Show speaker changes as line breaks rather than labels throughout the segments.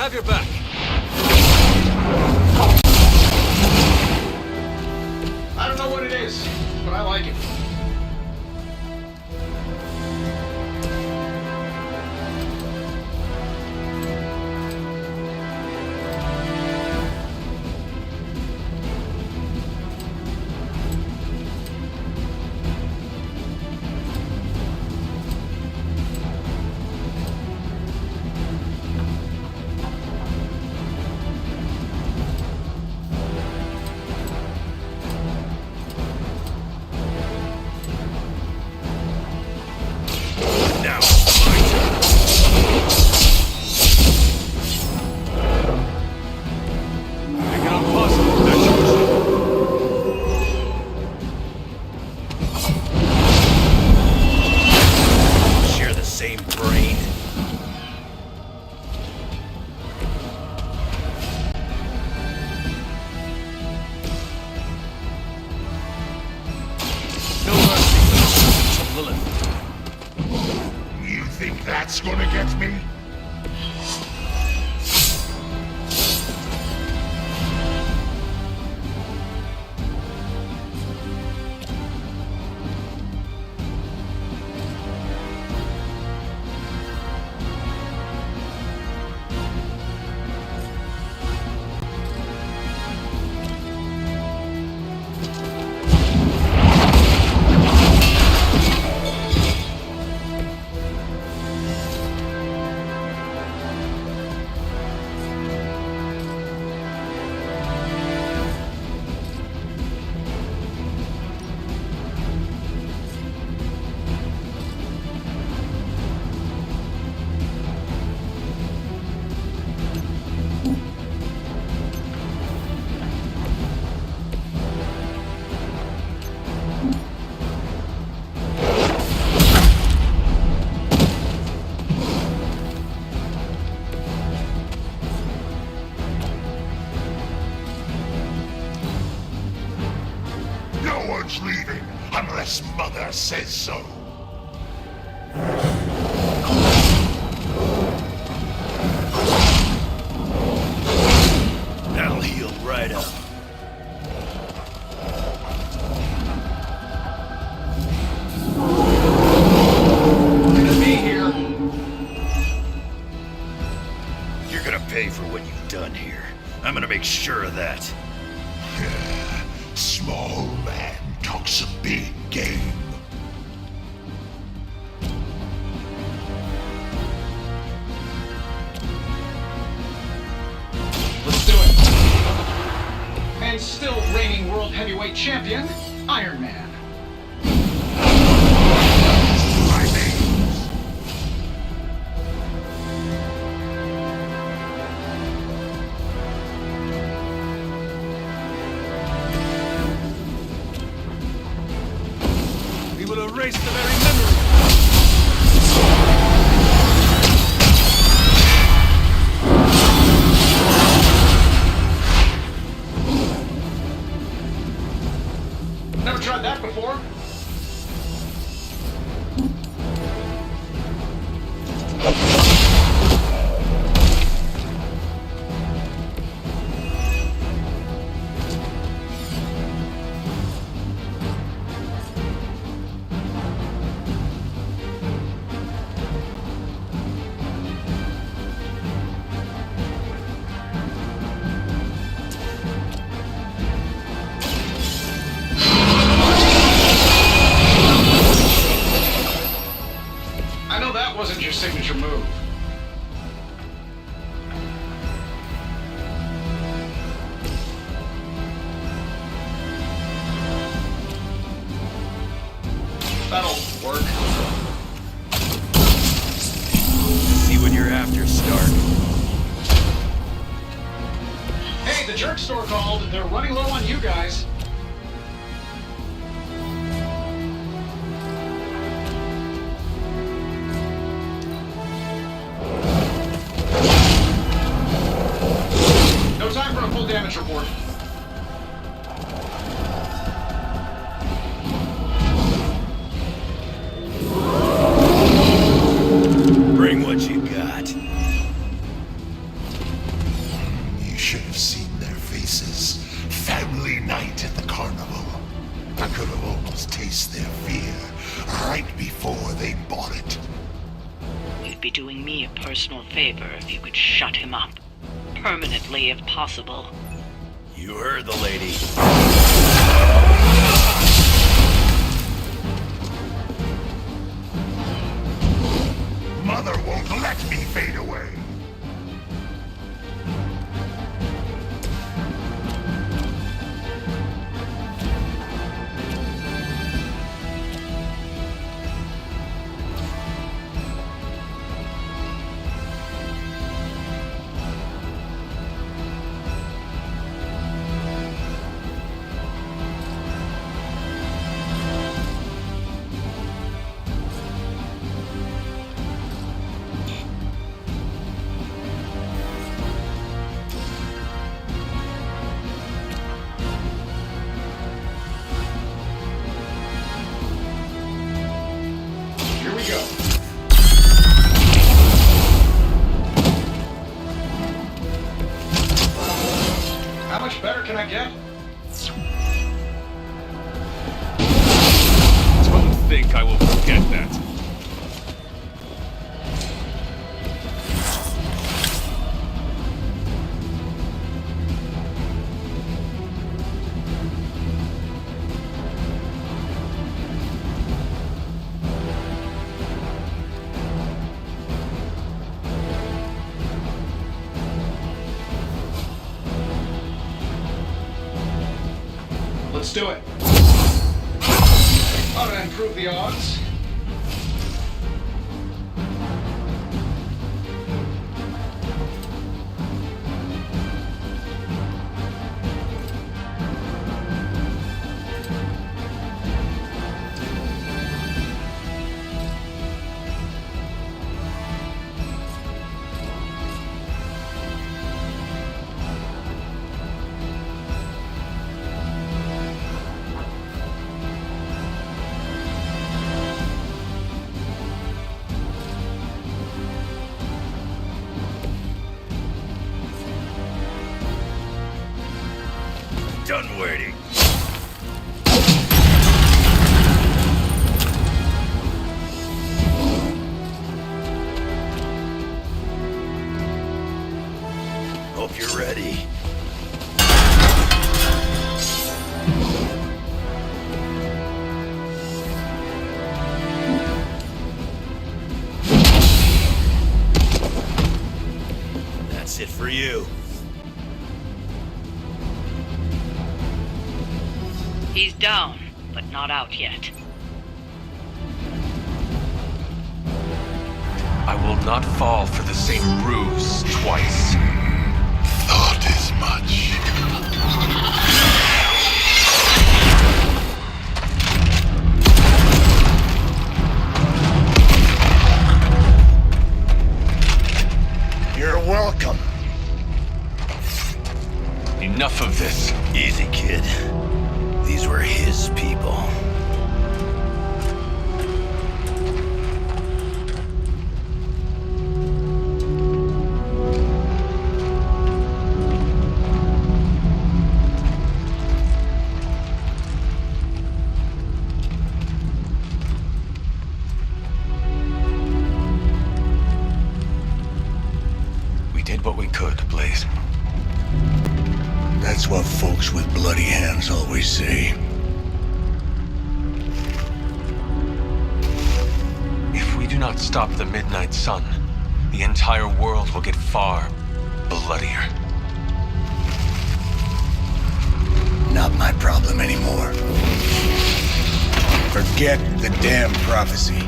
have your back.
I don't know what it is, but I like it.
Now, my turn. Make it impossible. That's yours. Share the same brain. No mercy from Lilith.
You think that's gonna get me? No one's leaving unless Mother says so.
That'll heal right up.
Gonna be here.
You're gonna pay for what you've done here. I'm gonna make sure of that.
Small man talks a big game.
Let's do it. And still reigning world heavyweight champion, Iron Man.
My name.
We will erase the very memory.
Never tried that before. I know that wasn't your signature move. That'll work.
See what you're after, Stark.
Hey, the jerk store called. They're running low on you guys. No time for a full damage report.
Bring what you got.
be doing me a personal favor if you could shut him up. Permanently, if possible.
You heard the lady.
Mother won't let me fade away.
Here we go. How much better can I get?
Don't think I will forget that.
Let's do it. Ought to improve the odds.
Done waiting. Hope you're ready. That's it for you.
He's down, but not out yet.
I will not fall for the same ruse twice.
Thought as much.
You're welcome.
Enough of this.
Easy, kid. These were his people.
We did what we could, Blaze.
That's what folks with bloody hands always say.
If we do not stop the Midnight Sun, the entire world will get far bloodier.
Not my problem anymore. Forget the damn prophecy.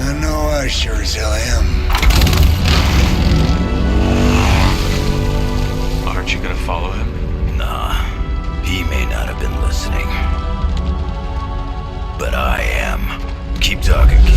I know I sure as hell am.
Aren't you gonna follow him?
Nah, he may not have been listening. But I am. Keep talking, kid.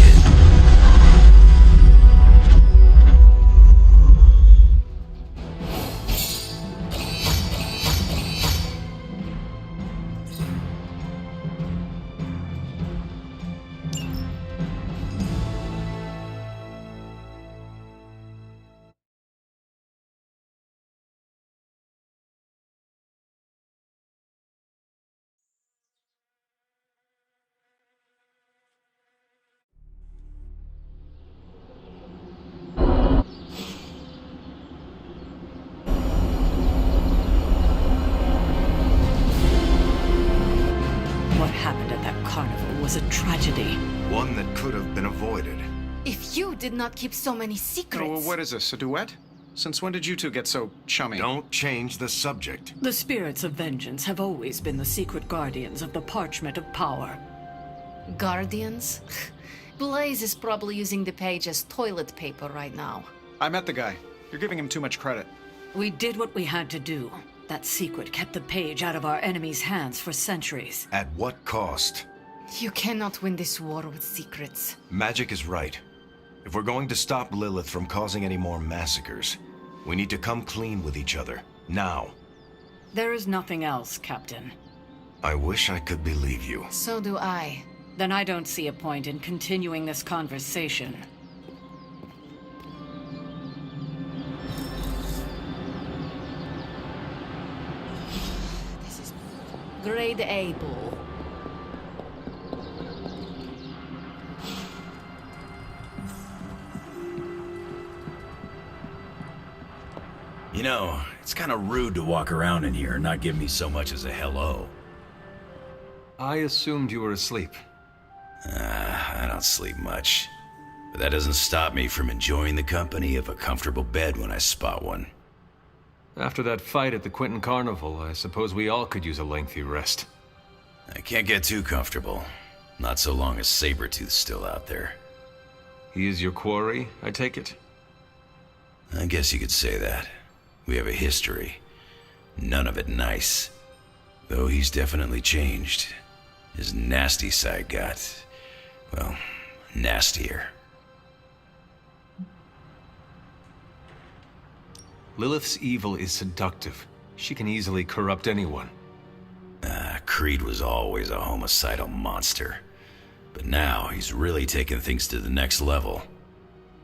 You did not keep so many secrets.
Oh, what is this, a duet? Since when did you two get so chummy?
Don't change the subject.
The spirits of vengeance have always been the secret guardians of the Parchment of Power.
Guardians? Blaze is probably using the page as toilet paper right now.
I met the guy. You're giving him too much credit.
We did what we had to do. That secret kept the page out of our enemies' hands for centuries.
At what cost?
You cannot win this war with secrets.
Magic is right. If we're going to stop Lilith from causing any more massacres, we need to come clean with each other. Now.
There is nothing else, Captain.
I wish I could believe you.
So do I.
Then I don't see a point in continuing this conversation.
This is grade A bull.
You know, it's kind of rude to walk around in here and not give me so much as a hello.
I assumed you were asleep.
I don't sleep much. But that doesn't stop me from enjoying the company of a comfortable bed when I spot one.
After that fight at the Quentin Carnival, I suppose we all could use a lengthy rest.
I can't get too comfortable. Not so long as Sabretooth's still out there.
He is your quarry, I take it?
I guess you could say that. We have a history. None of it nice. Though he's definitely changed. His nasty side got, well, nastier.
Lilith's evil is seductive. She can easily corrupt anyone.
Creed was always a homicidal monster. But now he's really taken things to the next level.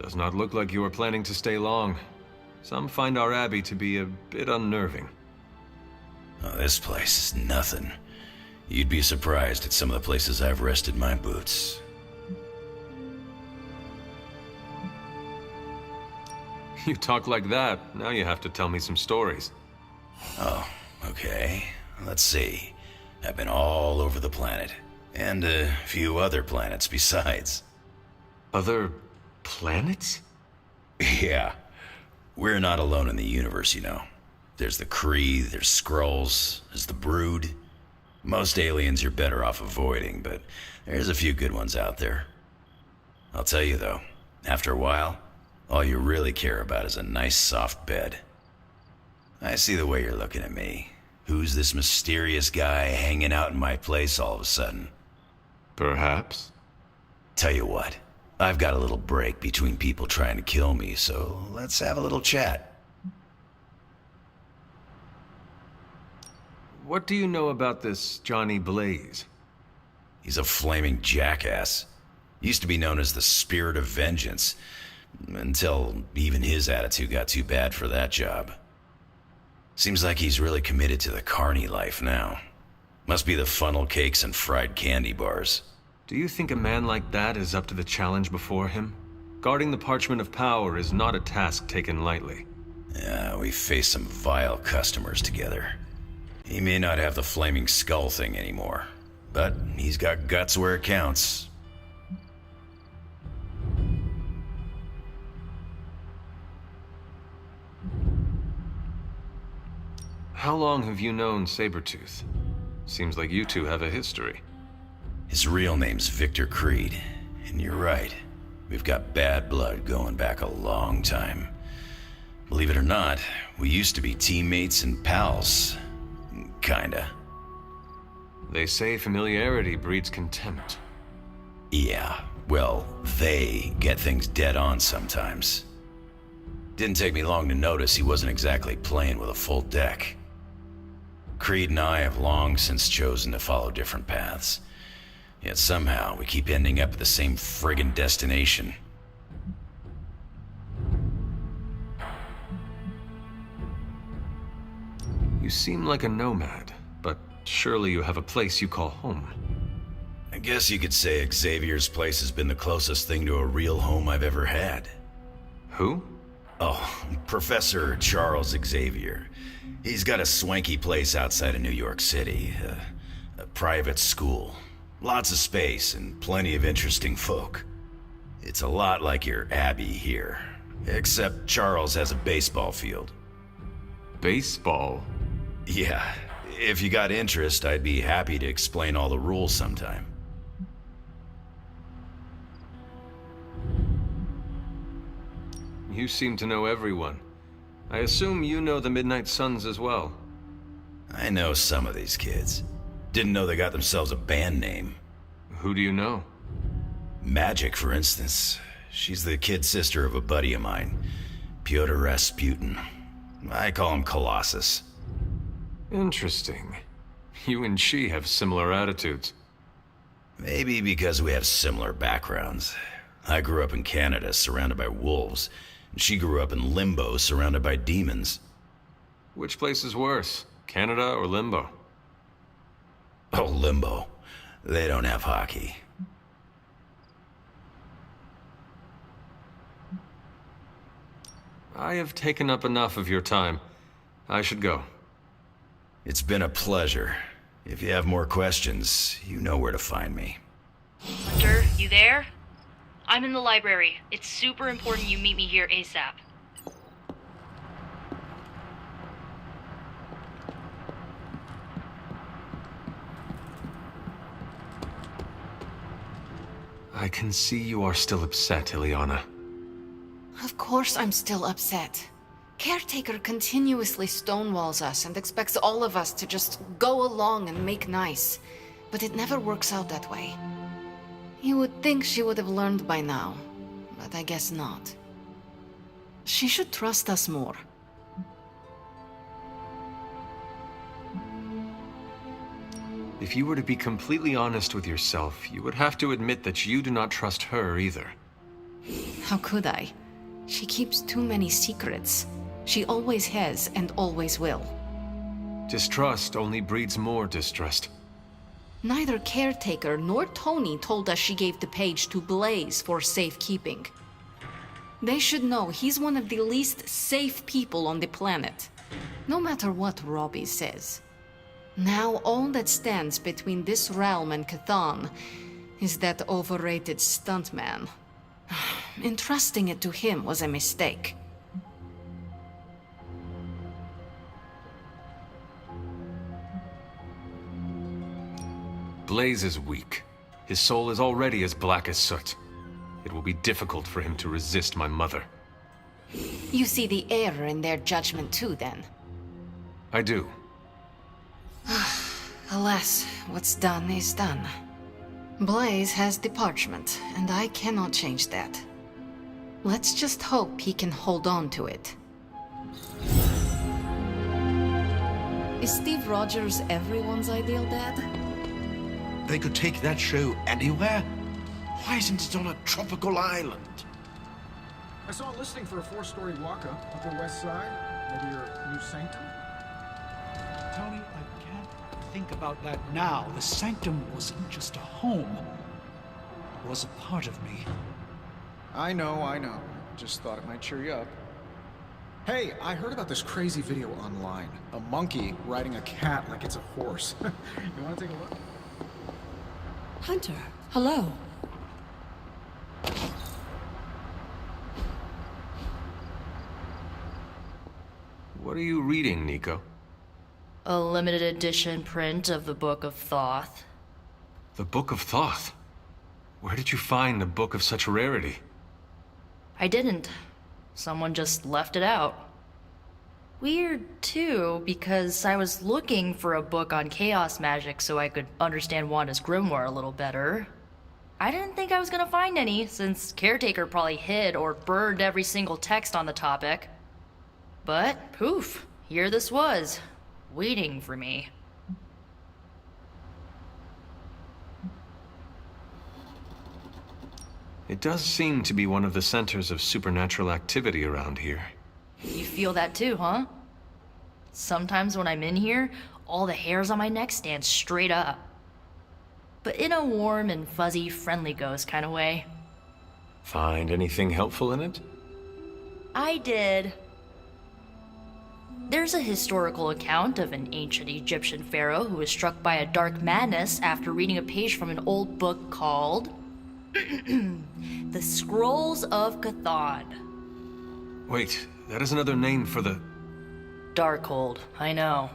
Does not look like you are planning to stay long. Some find our abbey to be a bit unnerving.
Oh, this place is nothing. You'd be surprised at some of the places I've rested my boots.
You talk like that, now you have to tell me some stories.
Oh, okay. Let's see. I've been all over the planet. And a few other planets besides.
Other planets?
Yeah. We're not alone in the universe, you know. There's the Kree, there's Skrulls, there's the Brood. Most aliens you're better off avoiding, but there's a few good ones out there. I'll tell you though, after a while, all you really care about is a nice soft bed. I see the way you're looking at me. Who's this mysterious guy hanging out in my place all of a sudden?
Perhaps.
Tell you what, I've got a little break between people trying to kill me, so let's have a little chat.
What do you know about this Johnny Blaze?
He's a flaming jackass. Used to be known as the Spirit of Vengeance, until even his attitude got too bad for that job. Seems like he's really committed to the carny life now. Must be the funnel cakes and fried candy bars.
Do you think a man like that is up to the challenge before him? Guarding the Parchment of Power is not a task taken lightly.
Yeah, we faced some vile customers together. He may not have the flaming skull thing anymore, but he's got guts where it counts.
How long have you known Sabretooth? Seems like you two have a history.
His real name's Victor Creed, and you're right. We've got bad blood going back a long time. Believe it or not, we used to be teammates and pals. Kinda.
They say familiarity breeds contempt.
Yeah, well, they get things dead on sometimes. Didn't take me long to notice he wasn't exactly playing with a full deck. Creed and I have long since chosen to follow different paths. Yet somehow we keep ending up at the same friggin' destination.
You seem like a nomad, but surely you have a place you call home.
I guess you could say Xavier's place has been the closest thing to a real home I've ever had.
Who?
Oh, Professor Charles Xavier. He's got a swanky place outside of New York City. A private school. Lots of space and plenty of interesting folk. It's a lot like your Abbey here, except Charles has a baseball field.
Baseball?
Yeah, if you got interest, I'd be happy to explain all the rules sometime.
You seem to know everyone. I assume you know the Midnight Suns as well.
I know some of these kids. Didn't know they got themselves a band name.
Who do you know?
Magic, for instance. She's the kid sister of a buddy of mine, Pyotr Rasputin. I call him Colossus.
Interesting. You and she have similar attitudes.
Maybe because we have similar backgrounds. I grew up in Canada, surrounded by wolves. And she grew up in Limbo, surrounded by demons.
Which place is worse, Canada or Limbo?
Oh, Limbo. They don't have hockey.
I have taken up enough of your time. I should go.
It's been a pleasure. If you have more questions, you know where to find me.
Hunter, you there? I'm in the library. It's super important you meet me here ASAP.
I can see you are still upset, Ileana.
Of course I'm still upset. Caretaker continuously stonewalls us and expects all of us to just go along and make nice. But it never works out that way. You would think she would have learned by now, but I guess not. She should trust us more.
If you were to be completely honest with yourself, you would have to admit that you do not trust her either.
How could I? She keeps too many secrets. She always has and always will.
Distrust only breeds more distrust.
Neither Caretaker nor Tony told us she gave the page to Blaze for safekeeping. They should know he's one of the least safe people on the planet, no matter what Robbie says. Now all that stands between this realm and Cthon is that overrated stuntman. Entrusting it to him was a mistake.
Blaze is weak. His soul is already as black as soot. It will be difficult for him to resist my mother.
You see the error in their judgment too, then?
I do.
Alas, what's done is done. Blaze has the parchment, and I cannot change that. Let's just hope he can hold on to it. Is Steve Rogers everyone's ideal dad?
They could take that show anywhere. Why isn't it on a tropical island?
I saw a listing for a 4-story walk-up, Upper West Side. Maybe your new sanctum?
Tony, I can't think about that now. The sanctum wasn't just a home. It was a part of me.
I know. Just thought it might cheer you up. Hey, I heard about this crazy video online. A monkey riding a cat like it's a horse. You want to take a look?
Hunter, hello.
What are you reading, Nico?
A limited edition print of the Book of Thoth.
The Book of Thoth? Where did you find a book of such rarity?
I didn't. Someone just left it out. Weird, too, because I was looking for a book on chaos magic so I could understand Wanda's grimoire a little better. I didn't think I was gonna find any, since Caretaker probably hid or burned every single text on the topic. But, poof, here this was, waiting for me.
It does seem to be one of the centers of supernatural activity around here.
You feel that too, huh? Sometimes when I'm in here, all the hairs on my neck stand straight up. But in a warm and fuzzy, friendly ghost kind of way.
Find anything helpful in it?
I did. There's a historical account of an ancient Egyptian pharaoh who was struck by a dark madness after reading a page from an old book called The Scrolls of Cthon.
Wait, that is another name for the...
Darkhold, I know.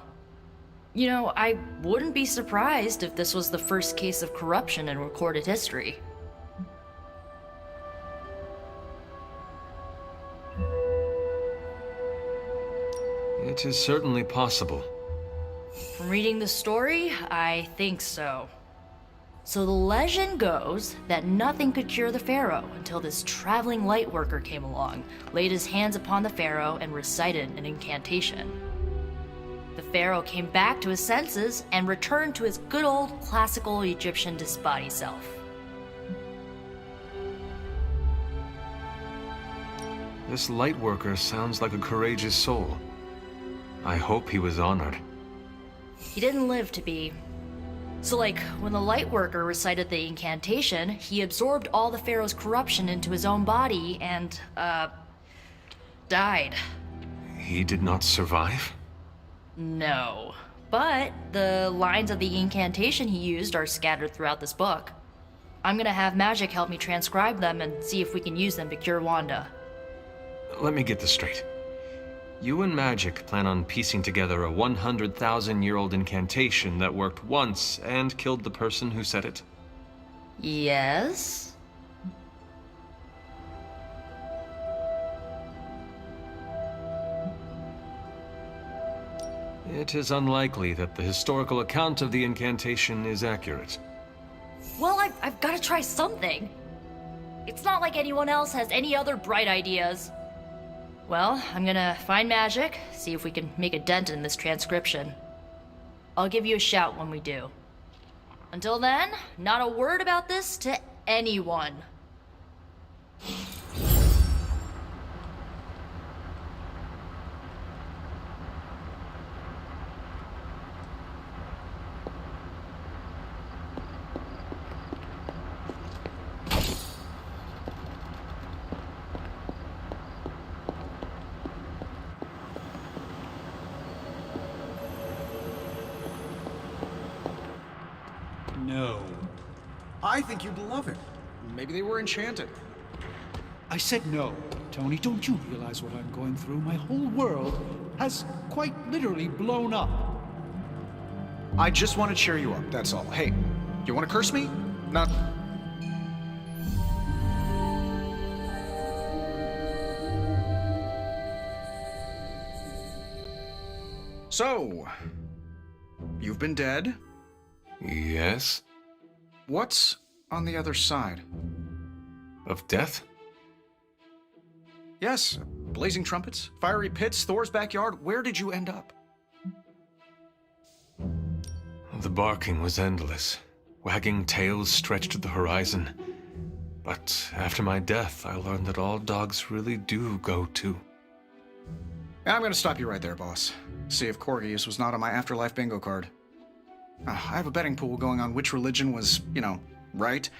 You know, I wouldn't be surprised if this was the first case of corruption in recorded history.
It is certainly possible.
From reading the story, I think so. So the legend goes that nothing could cure the Pharaoh until this traveling lightworker came along, laid his hands upon the Pharaoh, and recited an incantation. The Pharaoh came back to his senses and returned to his good old classical Egyptian disembodied self.
This lightworker sounds like a courageous soul. I hope he was honored.
He didn't live to be. So like, when the lightworker recited the incantation, he absorbed all the Pharaoh's corruption into his own body and, died.
He did not survive?
No. But the lines of the incantation he used are scattered throughout this book. I'm gonna have Magic help me transcribe them and see if we can use them to cure Wanda.
Let me get this straight. You and Magic plan on piecing together a 100,000-year-old incantation that worked once and killed the person who said it?
Yes?
It is unlikely that the historical account of the incantation is accurate.
Well, I've got to try something. It's not like anyone else has any other bright ideas. Well, I'm gonna find Magic, see if we can make a dent in this transcription. I'll give you a shout when we do. Until then, not a word about this to anyone.
No.
I think you'd love it. Maybe they were enchanted.
I said no. Tony, don't you realize what I'm going through? My whole world has quite literally blown up.
I just want to cheer you up, that's all. Hey, you want to curse me? Not... So, you've been dead?
Yes?
What's on the other side?
Of death?
Yes, blazing trumpets, fiery pits, Thor's backyard. Where did you end up?
The barking was endless. Wagging tails stretched at the horizon. But after my death, I learned that all dogs really do go too.
I'm gonna stop you right there, boss. See if Corgius was not on my afterlife bingo card. I have a betting pool going on which religion was, right.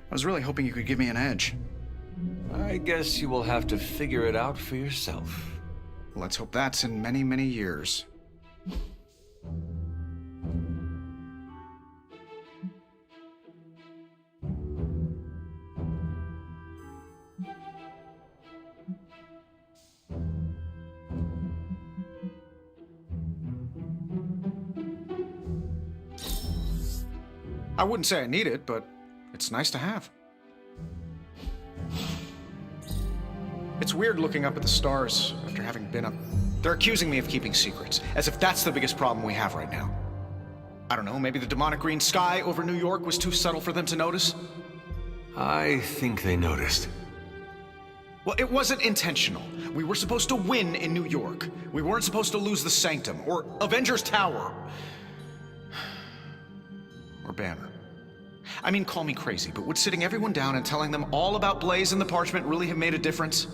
I was really hoping you could give me an edge.
I guess you will have to figure it out for yourself.
Let's hope that's in many, many years. I wouldn't say I need it, but it's nice to have. It's weird looking up at the stars after having been up. They're accusing me of keeping secrets, as if that's the biggest problem we have right now. I don't know, maybe the demonic green sky over New York was too subtle for them to notice?
I think they noticed.
Well, it wasn't intentional. We were supposed to win in New York. We weren't supposed to lose the Sanctum, or Avengers Tower. Or Banner. I mean, call me crazy, but would sitting everyone down and telling them all about Blaze and the Parchment really have made a difference?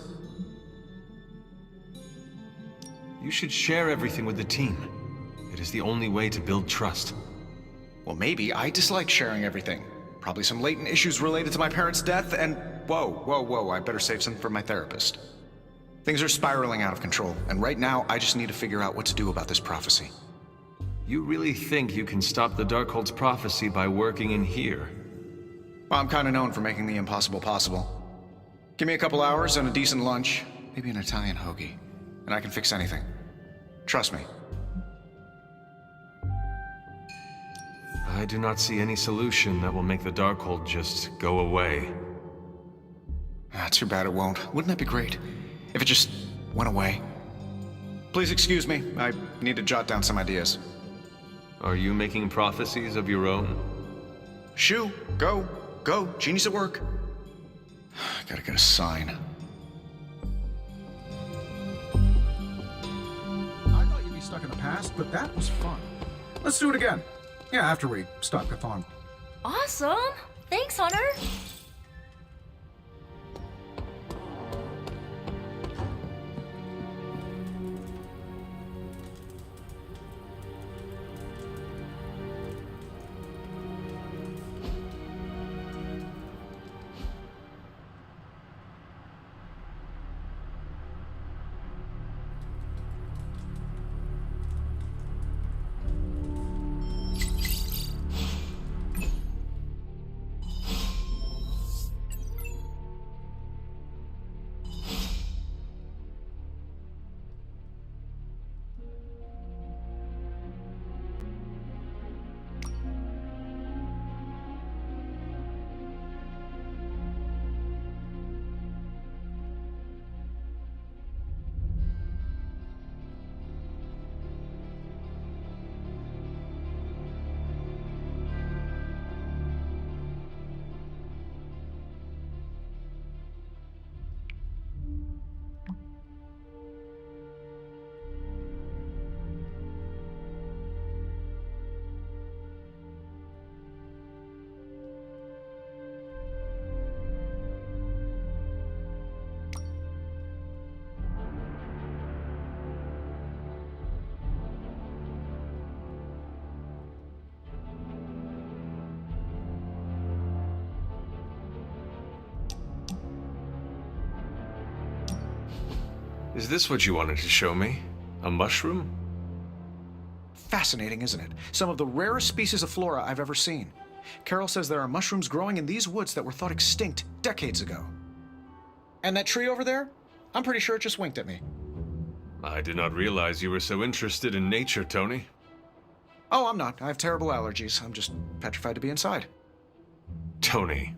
You should share everything with the team. It is the only way to build trust.
Well, maybe. I dislike sharing everything. Probably some latent issues related to my parents' death, and whoa, I better save some for my therapist. Things are spiraling out of control, and right now, I just need to figure out what to do about this prophecy.
You really think you can stop the Darkhold's prophecy by working in here?
Well, I'm kind of known for making the impossible possible. Give me a couple hours and a decent lunch, maybe an Italian hoagie, and I can fix anything. Trust me.
I do not see any solution that will make the Darkhold just go away.
Too bad it won't. Wouldn't that be great? If it just went away. Please excuse me. I need to jot down some ideas.
Are you making prophecies of your own?
Shoo, go. Go. Genie's at work. Gotta get a sign.
I thought you'd be stuck in the past, but that was fun. Let's do it again. Yeah, after we stop Chthon.
Awesome! Thanks, Hunter!
Is this what you wanted to show me? A mushroom?
Fascinating, isn't it? Some of the rarest species of flora I've ever seen. Carol says there are mushrooms growing in these woods that were thought extinct decades ago. And that tree over there? I'm pretty sure it just winked at me.
I did not realize you were so interested in nature, Tony.
Oh, I'm not. I have terrible allergies. I'm just petrified to be inside.
Tony.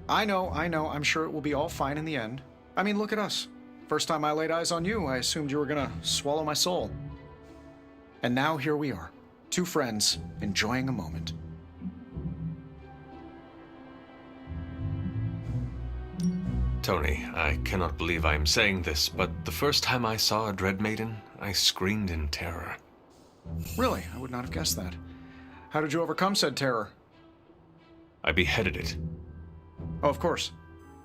I know. I'm sure it will be all fine in the end. I mean, look at us. First time I laid eyes on you, I assumed you were gonna swallow my soul. And now here we are, two friends enjoying a moment.
Tony, I cannot believe I am saying this, but the first time I saw a Dread Maiden, I screamed in terror.
Really? I would not have guessed that. How did you overcome said terror?
I beheaded it.
Oh, of course.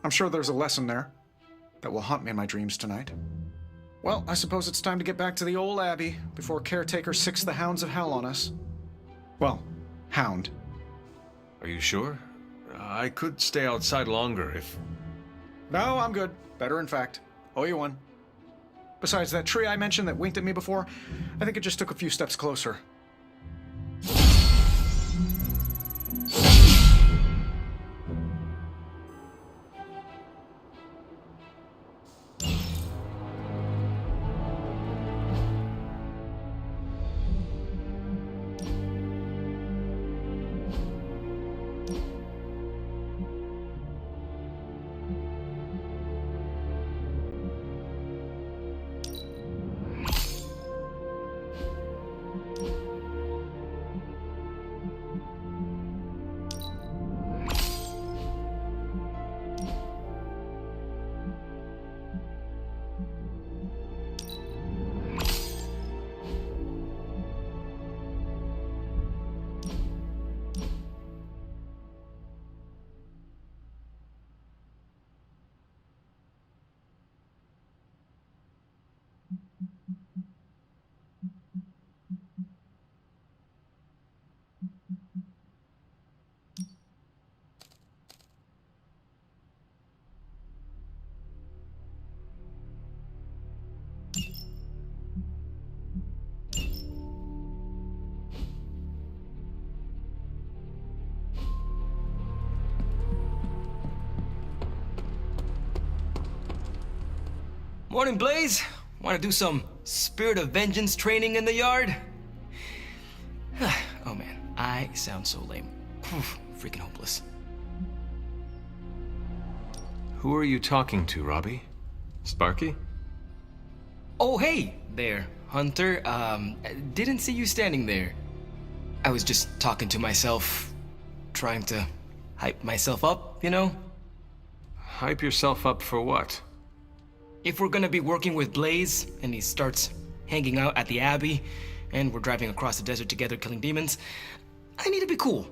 I'm sure there's a lesson there that will haunt me in my dreams tonight. Well, I suppose it's time to get back to the old Abbey before Caretaker sicks the hounds of hell on us. Well, hound.
Are you sure? I could stay outside longer if...
No, I'm good. Better, in fact. Owe you one. Besides, that tree I mentioned that winked at me before, I think it just took a few steps closer.
Morning, Blaze. Want to do some Spirit of Vengeance training in the yard? Oh man, I sound so lame. Freaking hopeless.
Who are you talking to, Robbie? Sparky?
Oh, hey there, Hunter. Didn't see you standing there. I was just talking to myself, trying to hype myself up, you know?
Hype yourself up for what?
If we're gonna be working with Blaze, and he starts hanging out at the Abbey, and we're driving across the desert together killing demons, I need to be cool.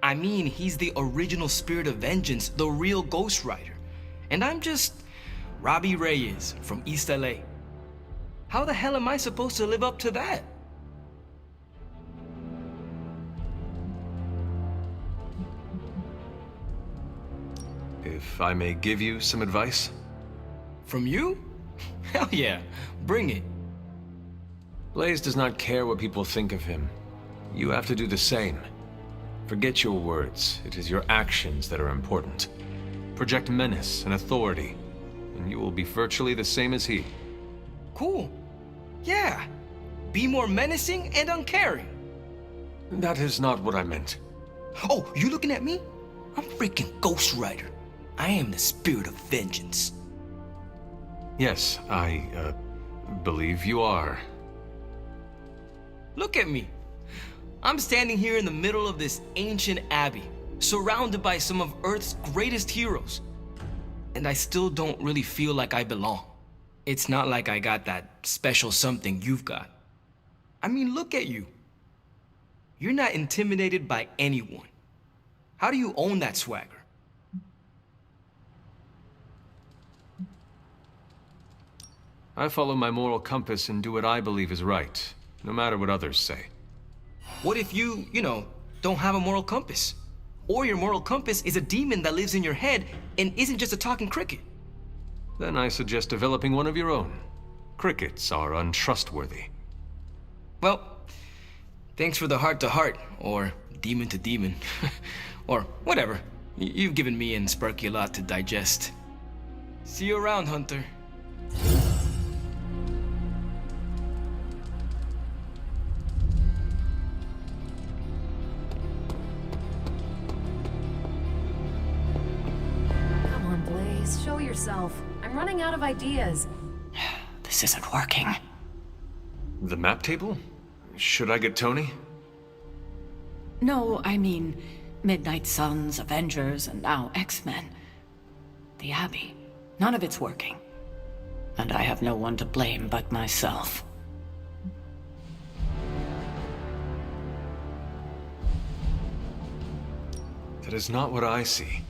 I mean, he's the original Spirit of Vengeance, the real Ghost Rider. And I'm just Robbie Reyes from East LA. How the hell am I supposed to live up to that?
If I may give you some advice?
From you? Hell yeah, bring it.
Blaze does not care what people think of him. You have to do the same. Forget your words. It is your actions that are important. Project menace and authority, and you will be virtually the same as he.
Cool. Yeah. Be more menacing and uncaring.
That is not what I meant.
Oh, you looking at me? I'm freaking Ghost Rider. I am the Spirit of Vengeance.
Yes, I, believe you are.
Look at me. I'm standing here in the middle of this ancient abbey, surrounded by some of Earth's greatest heroes. And I still don't really feel like I belong. It's not like I got that special something you've got. I mean, look at you. You're not intimidated by anyone. How do you own that swagger?
I follow my moral compass and do what I believe is right, no matter what others say.
What if you don't have a moral compass? Or your moral compass is a demon that lives in your head and isn't just a talking cricket?
Then I suggest developing one of your own. Crickets are untrustworthy.
Well, thanks for the heart-to-heart, or demon-to-demon, or whatever. You've given me and Sparky a lot to digest. See you around, Hunter.
Come on, Blaze, show yourself. I'm running out of ideas.
This isn't working.
The map table? Should I get Tony?
No, I mean, Midnight Suns, Avengers, and now X-Men. The Abbey. None of it's working. And I have no one to blame but myself.
That is not what I see.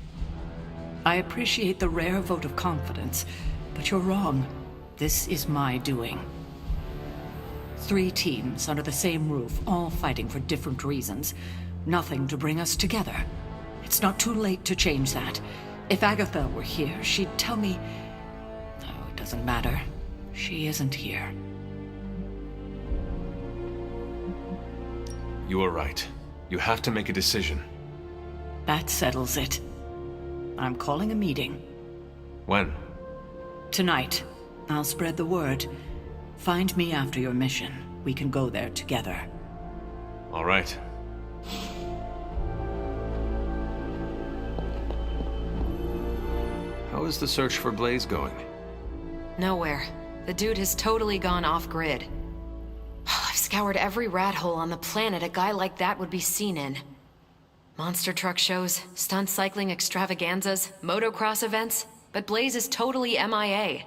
I appreciate the rare vote of confidence, but you're wrong. This is my doing. 3 teams under the same roof, all fighting for different reasons. Nothing to bring us together. It's not too late to change that. If Agatha were here, she'd tell me... No, it doesn't matter. She isn't here.
You are right. You have to make a decision.
That settles it. I'm calling a meeting.
When?
Tonight. I'll spread the word. Find me after your mission. We can go there together.
All right. How is the search for Blaze going?
Nowhere. The dude has totally gone off-grid. I've scoured every rat hole on the planet a guy like that would be seen in. Monster truck shows, stunt cycling extravaganzas, motocross events, but Blaze is totally MIA.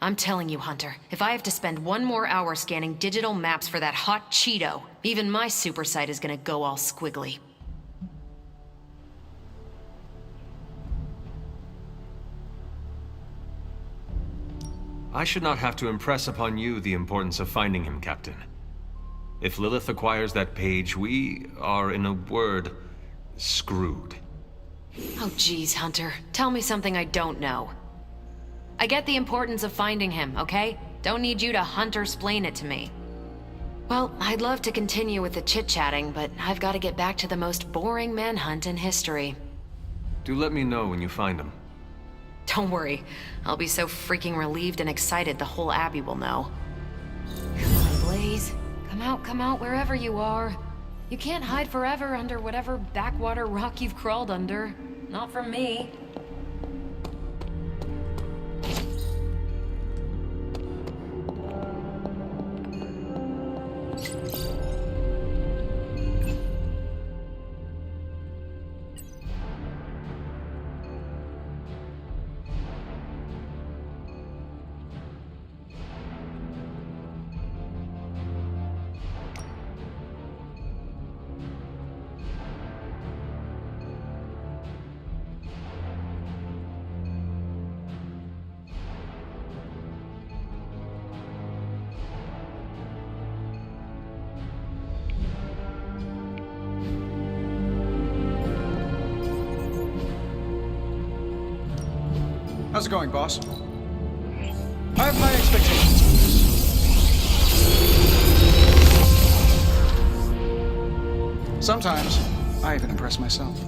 I'm telling you, Hunter, if I have to spend 1 more hour scanning digital maps for that hot Cheeto, even my super sight is gonna go all squiggly.
I should not have to impress upon you the importance of finding him, Captain. If Lilith acquires that page, we are, in a word, screwed.
Oh geez, Hunter. Tell me something I don't know. I get the importance of finding him, okay? Don't need you to Hunter-splain it to me. Well, I'd love to continue with the chit-chatting, but I've got to get back to the most boring manhunt in history.
Do let me know when you find him.
Don't worry. I'll be so freaking relieved and excited the whole Abbey will know. Come on, Blaze. Come out wherever you are. You can't hide forever under whatever backwater rock you've crawled under. Not from me.
How's it going, boss? I have high expectations for this. Sometimes, I even impress myself.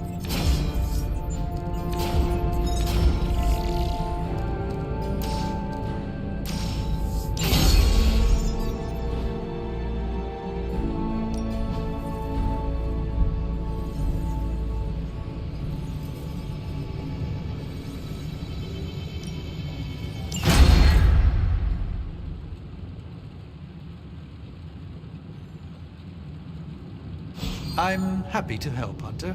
I'm happy to help, Hunter.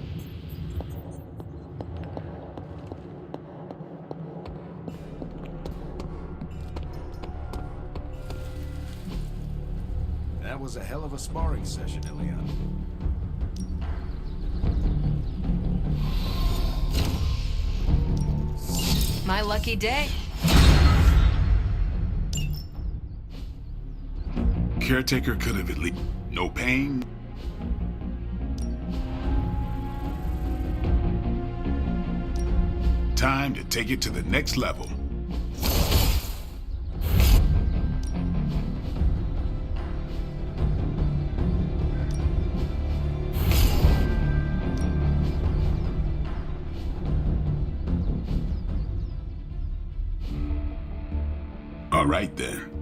That was a hell of a sparring session, Ilion.
My lucky day.
Caretaker could have at least... No pain? Time to take it to the next level. All right then.